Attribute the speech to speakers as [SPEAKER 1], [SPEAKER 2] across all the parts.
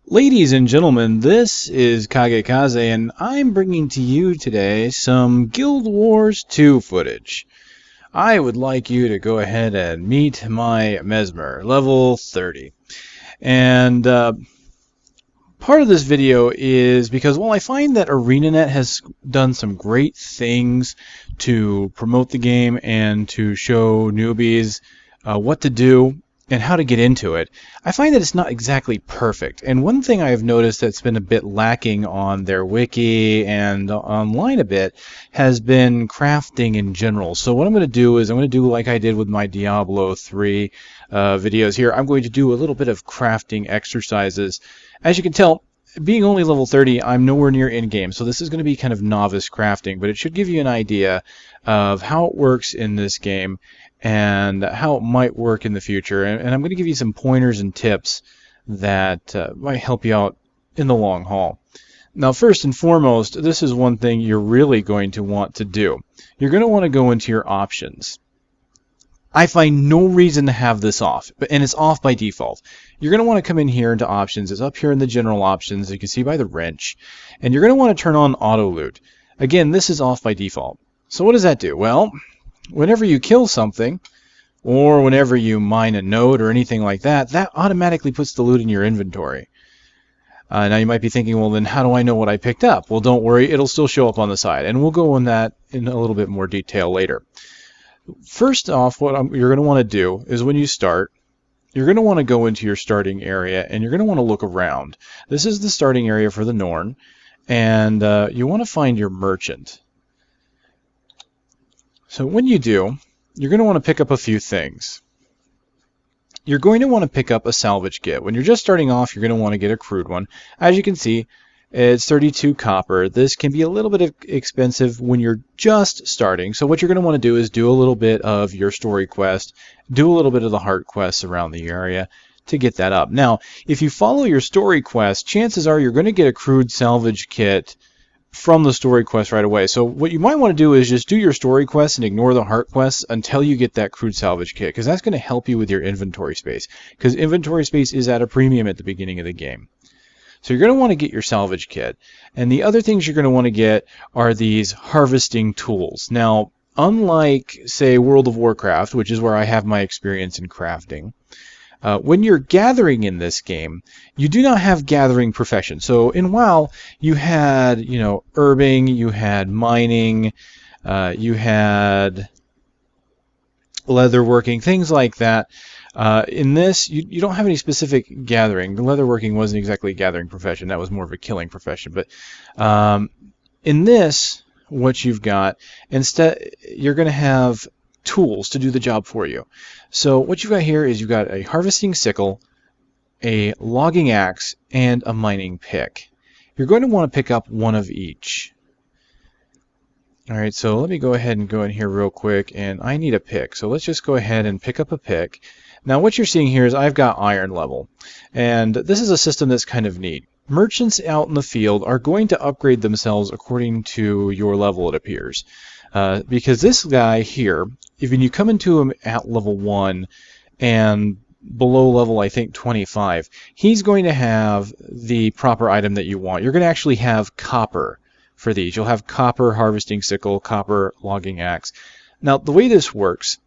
[SPEAKER 1] Ladies and gentlemen, this is KageKaze, and I'm bringing to you today some Guild Wars 2 footage. I would like you to go ahead and meet my Mesmer, level 30. And part of this video is because, well, I find that ArenaNet has done some great things to promote the game and to show newbies what to do and how to get into it. I find that it's not exactly perfect. And one thing I've noticed that's been a bit lacking on their wiki and online a bit has been crafting in general. So what I'm going to do is I'm going to do like I did with my Diablo 3 videos here. I'm going to do a little bit of crafting exercises. As you can tell, being only level 30, I'm nowhere near in-game, so this is going to be kind of novice crafting, but it should give you an idea of how it works in this game and how it might work in the future. And I'm going to give you some pointers and tips that might help you out in the long haul. Now, first and foremost, this is one thing you're really going to want to do. You're going to want to go into your options. I find no reason to have this off, and it's off by default. You're going to want to come in here into options. It's up here in the general options, you can see by the wrench, and you're going to want to turn on auto loot. Again, this is off by default. So what does that do? Well, whenever you kill something, or whenever you mine a node or anything like that, that automatically puts the loot in your inventory. Now you might be thinking, well, then how do I know what I picked up? Well, don't worry, it'll still show up on the side, and we'll go on that in a little bit more detail later. First off, what you're going to want to do is when you start, you're going to want to go into your starting area, and you're going to want to look around. This is the starting area for the Norn, and you want to find your merchant. So when you do, you're going to want to pick up a few things. You're going to want to pick up a salvage kit. When you're just starting off, you're going to want to get a crude one. As you can see, it's 32 copper. This can be a little bit expensive when you're just starting. So what you're going to want to do is do a little bit of your story quest, do a little bit of the heart quests around the area to get that up. Now, if you follow your story quest, chances are you're going to get a crude salvage kit from the story quest right away. So what you might want to do is just do your story quest and ignore the heart quests until you get that crude salvage kit, because that's going to help you with your inventory space, because inventory space is at a premium at the beginning of the game. So you're going to want to get your salvage kit, and the other things you're going to want to get are these harvesting tools. Now, unlike, say, World of Warcraft, which is where I have my experience in crafting, when you're gathering in this game, you do not have gathering profession. So in WoW, you had, herbing, you had mining, you had leatherworking, things like that. In this, you don't have any specific gathering. The leatherworking wasn't exactly a gathering profession. That was more of a killing profession. But in this, what you've got, instead, you're going to have tools to do the job for you. So what you've got here is you've got a harvesting sickle, a logging axe, and a mining pick. You're going to want to pick up one of each. Alright, so let me go ahead and go in here real quick, and I need a pick. So let's just go ahead and pick up a pick. Now what you're seeing here is I've got iron level, and this is a system that's kind of neat. Merchants out in the field are going to upgrade themselves according to your level, it appears. Because this guy here, if you come into him at level 1 and below level, I think, 25, he's going to have the proper item that you want. You're going to actually have copper for these. You'll have copper harvesting sickle, copper logging axe. Now, the way this works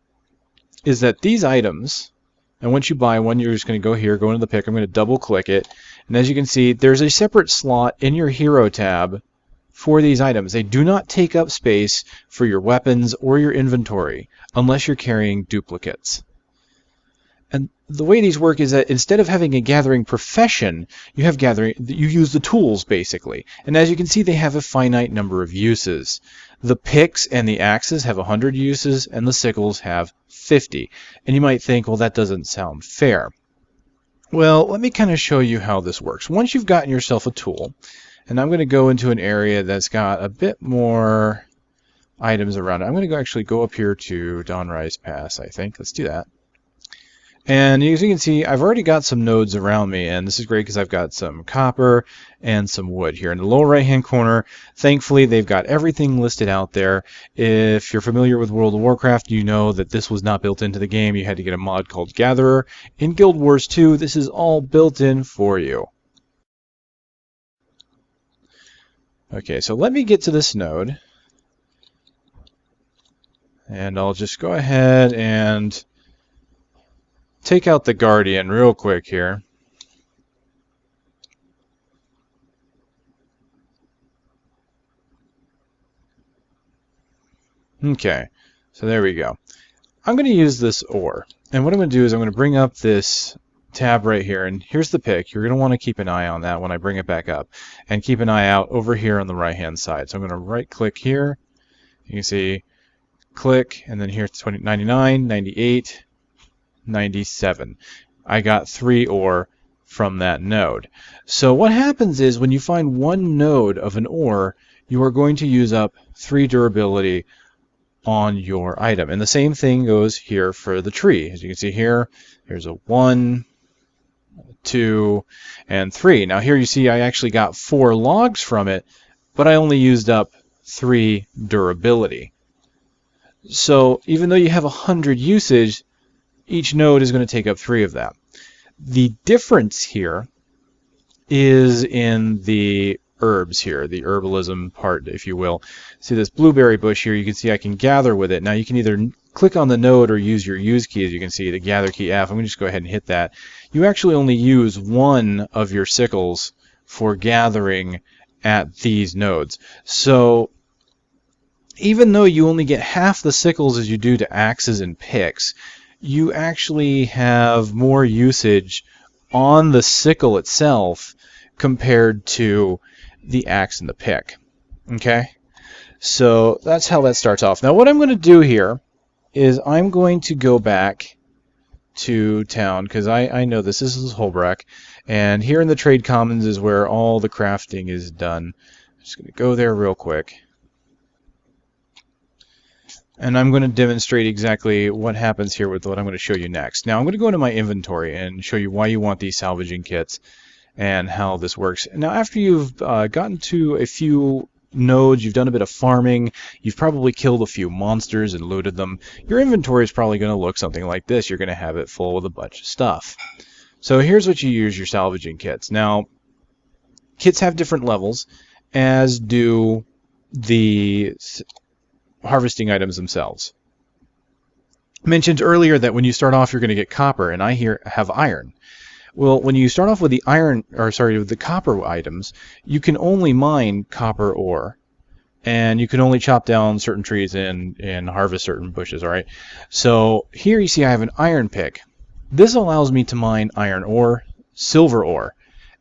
[SPEAKER 1] is that these items, and once you buy one, you're just going to go here, go into the pick. I'm going to double click it, and as you can see, there's a separate slot in your hero tab for these items. They do not take up space for your weapons or your inventory unless you're carrying duplicates. And the way these work is that instead of having a gathering profession, you use the tools basically. And as you can see, they have a finite number of uses. The picks and the axes have 100 uses, and the sickles have 50. And you might think, well, that doesn't sound fair. Well, let me kind of show you how this works. Once you've gotten yourself a tool, and I'm going to go into an area that's got a bit more items around it. I'm going to actually go up here to Dawnrise Pass, I think. Let's do that. And as you can see, I've already got some nodes around me, and this is great because I've got some copper and some wood here. In the lower right-hand corner, thankfully, they've got everything listed out there. If you're familiar with World of Warcraft, you know that this was not built into the game. You had to get a mod called Gatherer. In Guild Wars 2, this is all built in for you. Okay, so let me get to this node. And I'll just go ahead and take out the Guardian real quick here. Okay, so there we go. I'm going to use this ore. And what I'm going to do is I'm going to bring up this tab right here. And here's the pick. You're going to want to keep an eye on that when I bring it back up. And keep an eye out over here on the right-hand side. So I'm going to right-click here. You can see click, and then here's 99, 98, 97. I got 3 ore from that node. So what happens is when you find one node of an ore, you are going to use up 3 durability on your item. And the same thing goes here for the tree. As you can see here, here's a 1, 2, and 3. Now here you see I actually got 4 logs from it, but I only used up 3 durability. So even though you have 100 usage, each node is going to take up 3 of that. The difference here is in the herbs here, the herbalism part, if you will. See this blueberry bush here, you can see I can gather with it. Now you can either click on the node or use your use key, as you can see, the gather key F. I'm going to just go ahead and hit that. You actually only use 1 of your sickles for gathering at these nodes. So even though you only get half the sickles as you do to axes and picks, you actually have more usage on the sickle itself compared to the axe and the pick. Okay? So that's how that starts off. Now what I'm going to do here is I'm going to go back to town, because I know this is Holbrook, and here in the Trade Commons is where all the crafting is done. I'm just going to go there real quick. And I'm going to demonstrate exactly what happens here with what I'm going to show you next. Now I'm going to go into my inventory and show you why you want these salvaging kits and how this works. Now after you've gotten to a few nodes, you've done a bit of farming, you've probably killed a few monsters and looted them, your inventory is probably going to look something like this. You're going to have it full with a bunch of stuff. So here's what you use your salvaging kits. Now kits have different levels, as do the harvesting items themselves. I mentioned earlier that when you start off you're going to get copper, and I here have iron. Well, when you start off with the with the copper items, you can only mine copper ore, and you can only chop down certain trees and harvest certain bushes, all right? So here you see I have an iron pick. This allows me to mine iron ore, silver ore,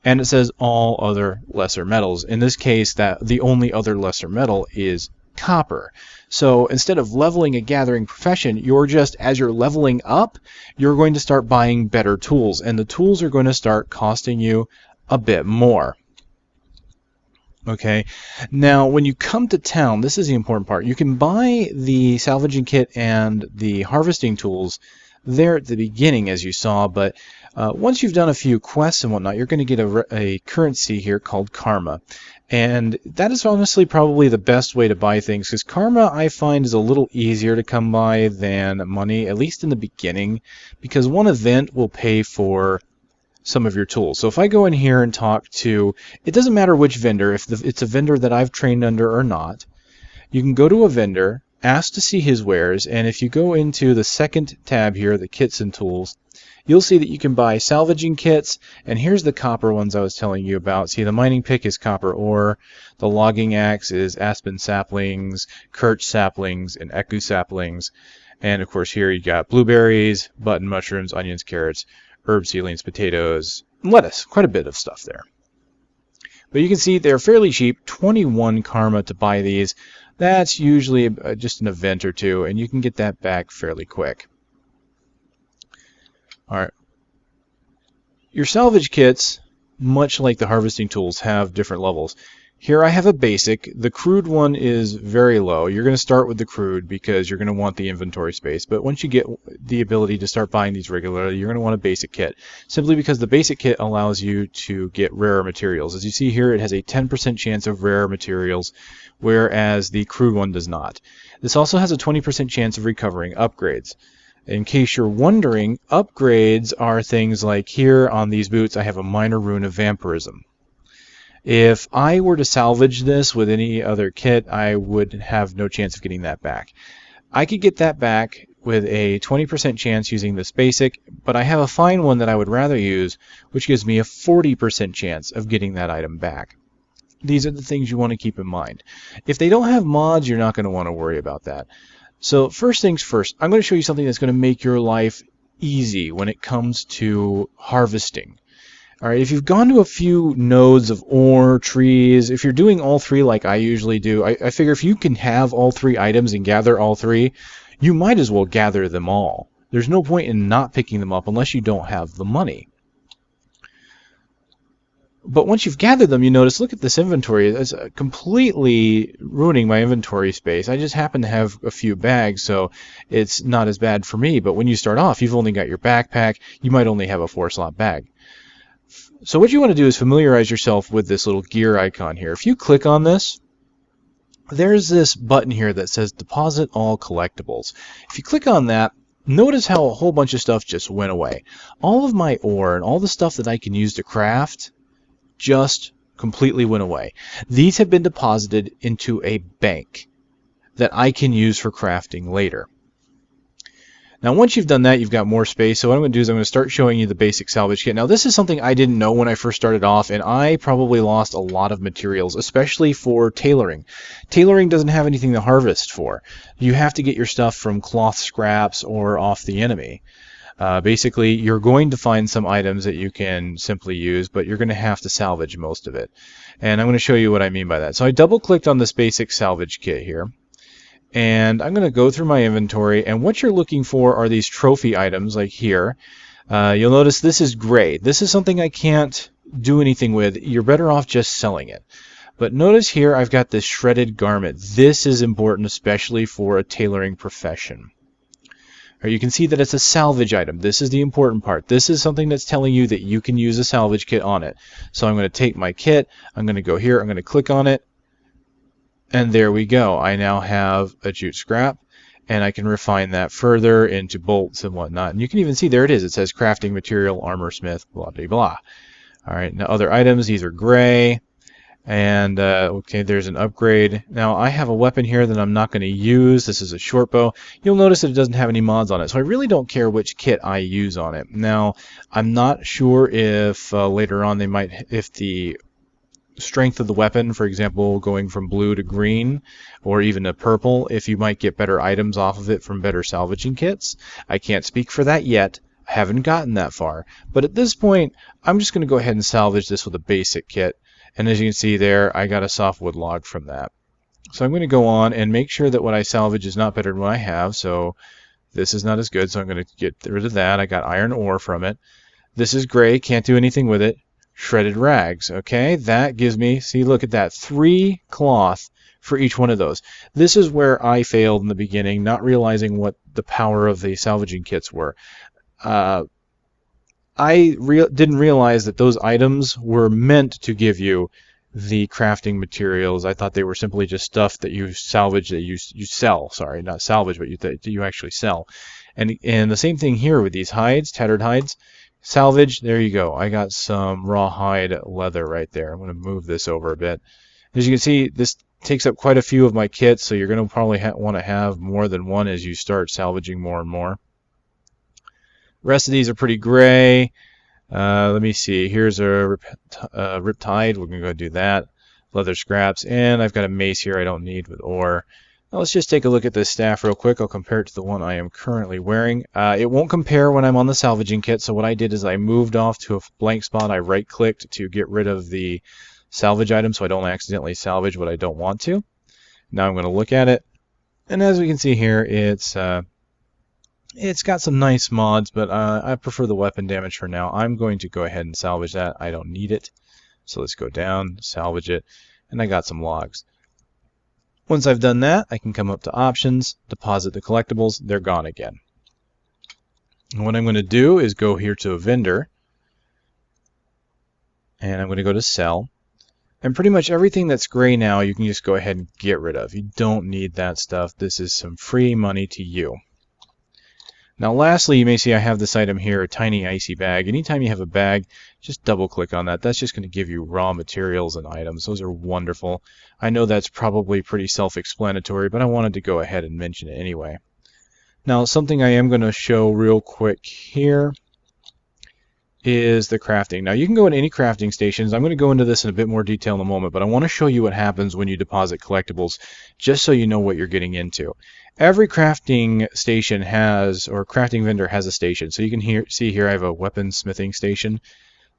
[SPEAKER 1] and it says all other lesser metals. In this case, that the only other lesser metal is copper. So instead of leveling a gathering profession, you're just, as you're leveling up, you're going to start buying better tools, and the tools are going to start costing you a bit more. Okay, now when you come to town, this is the important part. You can buy the salvaging kit and the harvesting tools there at the beginning, as you saw, but once you've done a few quests and whatnot, you're going to get a currency here called karma. And that is honestly probably the best way to buy things, because karma I find is a little easier to come by than money, at least in the beginning, because one event will pay for some of your tools. So if I go in here and talk to, it doesn't matter which vendor, if it's a vendor that I've trained under or not, you can go to a vendor, ask to see his wares, and if you go into the second tab here, the kits and tools, you'll see that you can buy salvaging kits, and here's the copper ones I was telling you about. See, the mining pick is copper ore, the logging axe is aspen saplings, birch saplings, and ecu saplings, and of course here you got blueberries, button mushrooms, onions, carrots, herb seedlings, potatoes, lettuce, quite a bit of stuff there. But you can see they're fairly cheap, 21 karma to buy these. That's usually just an event or two, and you can get that back fairly quick. Alright. Your salvage kits, much like the harvesting tools, have different levels. Here I have a basic. The crude one is very low. You're going to start with the crude because you're going to want the inventory space. But once you get the ability to start buying these regularly, you're going to want a basic kit. Simply because the basic kit allows you to get rarer materials. As you see here, it has a 10% chance of rare materials, whereas the crude one does not. This also has a 20% chance of recovering upgrades. In case you're wondering, upgrades are things like here on these boots I have a minor rune of vampirism. If I were to salvage this with any other kit, I would have no chance of getting that back. I could get that back with a 20% chance using this basic, but I have a fine one that I would rather use, which gives me a 40% chance of getting that item back. These are the things you want to keep in mind. If they don't have mods, you're not going to want to worry about that. So first things first, I'm going to show you something that's going to make your life easy when it comes to harvesting. All right, if you've gone to a few nodes of ore, trees, if you're doing all three like I usually do, I figure if you can have all three items and gather all three, you might as well gather them all. There's no point in not picking them up unless you don't have the money. But once you've gathered them, you notice, look at this inventory. It's completely ruining my inventory space. I just happen to have a few bags, so it's not as bad for me. But when you start off, you've only got your backpack. You might only have a 4-slot bag. So what you want to do is familiarize yourself with this little gear icon here. If you click on this, there's this button here that says Deposit All Collectibles. If you click on that, notice how a whole bunch of stuff just went away. All of my ore and all the stuff that I can use to craft just completely went away. These have been deposited into a bank that I can use for crafting later. Now once you've done that, you've got more space. So what I'm going to do is I'm going to start showing you the basic salvage kit. Now this is something I didn't know when I first started off, and I probably lost a lot of materials, especially for tailoring. Tailoring doesn't have anything to harvest for. You have to get your stuff from cloth scraps or off the enemy. Basically, you're going to find some items that you can simply use, but you're going to have to salvage most of it. And I'm going to show you what I mean by that. So I double-clicked on this basic salvage kit here. And I'm going to go through my inventory, and what you're looking for are these trophy items, like here. You'll notice this is gray. This is something I can't do anything with. You're better off just selling it. But notice here I've got this shredded garment. This is important, especially for a tailoring profession. Or you can see that it's a salvage item. This is the important part. This is something that's telling you that you can use a salvage kit on it. So I'm going to take my kit, I'm going to go here, I'm going to click on it, and there we go. I now have a jute scrap, and I can refine that further into bolts and whatnot. And you can even see there it is. It says crafting material, armor smith, blah, blah, blah. All right, now other items, these are gray. And okay, there's an upgrade. Now I have a weapon here that I'm not going to use. This is a short bow. You'll notice that it doesn't have any mods on it, so I really don't care which kit I use on it. Now I'm not sure if later on they might, if the strength of the weapon, for example, going from blue to green or even to purple, if you might get better items off of it from better salvaging kits. I can't speak for that yet. I haven't gotten that far. But at this point, I'm just going to go ahead and salvage this with a basic kit. And as you can see there, I got a softwood log from that. So I'm going to go on and make sure that what I salvage is not better than what I have. So this is not as good, so I'm going to get rid of that. I got iron ore from it. This is gray, can't do anything with it. Shredded rags, okay? That gives me, see, look at that, 3 cloth for each one of those. This is where I failed in the beginning, not realizing what the power of the salvaging kits were. I didn't realize that those items were meant to give you the crafting materials. I thought they were simply just stuff that you salvage, that you sell. Sorry, not salvage, but that you actually sell. And the same thing here with these hides, tattered hides. Salvage, there you go. I got some rawhide leather right there. I'm going to move this over a bit. As you can see, this takes up quite a few of my kits, so you're going to probably want to have more than one as you start salvaging more and more. The rest of these are pretty gray. Let me see. Here's a riptide. We're going to go do that. Leather scraps. And I've got a mace here I don't need with ore. Now let's just take a look at this staff real quick. I'll compare it to the one I am currently wearing. It won't compare when I'm on the salvaging kit. So what I did is I moved off to a blank spot. I right-clicked to get rid of the salvage item so I don't accidentally salvage what I don't want to. Now I'm going to look at it. And as we can see here, it's got some nice mods, but I prefer the weapon damage for now. I'm going to go ahead and salvage that. I don't need it. So let's go down, salvage it, and I got some logs. Once I've done that, I can come up to options, deposit the collectibles, they're gone again. And what I'm going to do is go here to a vendor, and I'm going to go to sell. And pretty much everything that's gray now, you can just go ahead and get rid of. You don't need that stuff. This is some free money to you. Now lastly, you may see I have this item here, a tiny icy bag. Anytime you have a bag, just double click on that. That's just going to give you raw materials and items. Those are wonderful. I know that's probably pretty self-explanatory, but I wanted to go ahead and mention it anyway. Now something I am going to show real quick here is the crafting. Now you can go into any crafting stations. I'm going to go into this in a bit more detail in a moment, but I want to show you what happens when you deposit collectibles, just so you know what you're getting into. Every crafting station has, or crafting vendor has a station. So you can see here I have a weaponsmithing station.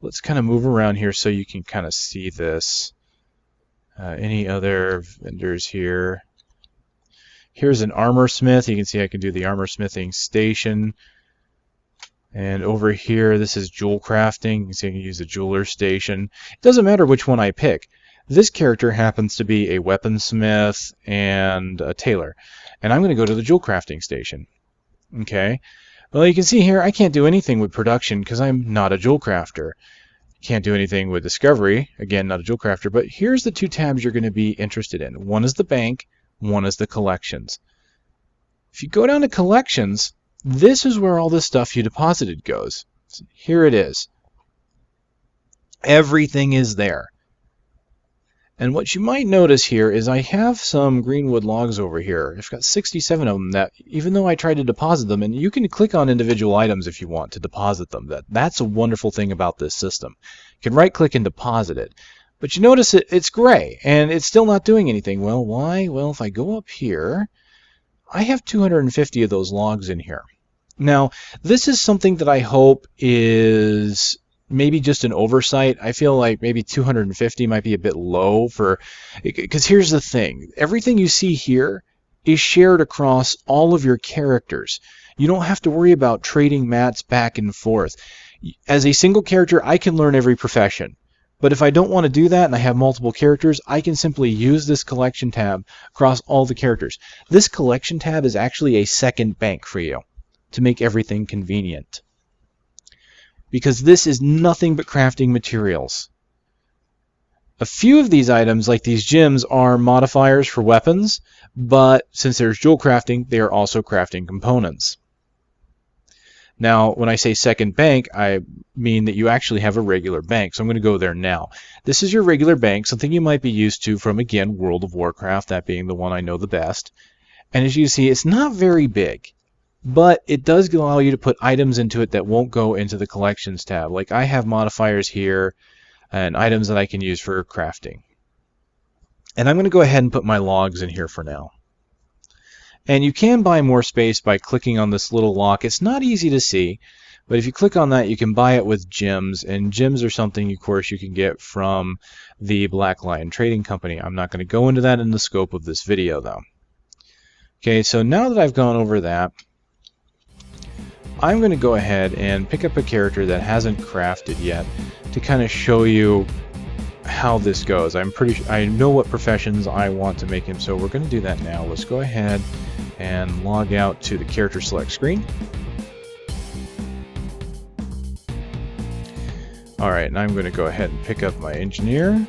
[SPEAKER 1] Let's kind of move around here so you can kind of see this. Any other vendors here? Here's an armor smith. You can see I can do the armor smithing station. And over here, this is jewel crafting. You can see I can use the jeweler station. It doesn't matter which one I pick. This character happens to be a weaponsmith and a tailor. And I'm going to go to the jewel crafting station. Okay. Well, you can see here, I can't do anything with production because I'm not a jewel crafter. Can't do anything with discovery. Again, not a jewel crafter. But here's the two tabs you're going to be interested in. One is the bank. One is the collections. If you go down to collections, this is where all the stuff you deposited goes. So here it is. Everything is there. And what you might notice here is I have some greenwood logs over here. I've got 67 of them that, even though I tried to deposit them, and you can click on individual items if you want to deposit them. That's a wonderful thing about this system. You can right-click and deposit it. But you notice it's gray, and it's still not doing anything. Well, why? Well, if I go up here, I have 250 of those logs in here. Now, this is something that I hope is maybe just an oversight. I feel like maybe 250 might be a bit low because here's the thing. Everything you see here is shared across all of your characters. You don't have to worry about trading mats back and forth. As a single character, I can learn every profession. But if I don't want to do that and I have multiple characters, I can simply use this collection tab across all the characters. This collection tab is actually a second bank for you to make everything convenient. Because this is nothing but crafting materials. A few of these items, like these gems, are modifiers for weapons, but since there's jewel crafting, they are also crafting components. Now, when I say second bank, I mean that you actually have a regular bank. So I'm going to go there now. This is your regular bank, something you might be used to from, again, World of Warcraft, that being the one I know the best. And as you see, it's not very big, but it does allow you to put items into it that won't go into the collections tab. Like I have modifiers here and items that I can use for crafting. And I'm going to go ahead and put my logs in here for now. And you can buy more space by clicking on this little lock. It's not easy to see, but if you click on that, you can buy it with gems. And gems are something, of course, you can get from the Black Lion Trading Company. I'm not going to go into that in the scope of this video, though. Okay, so now that I've gone over that, I'm going to go ahead and pick up a character that hasn't crafted yet to kind of show you how this goes. I know what professions I want to make him, so we're going to do that now. Let's go ahead and log out to the character select screen. Alright, and I'm going to go ahead and pick up my engineer.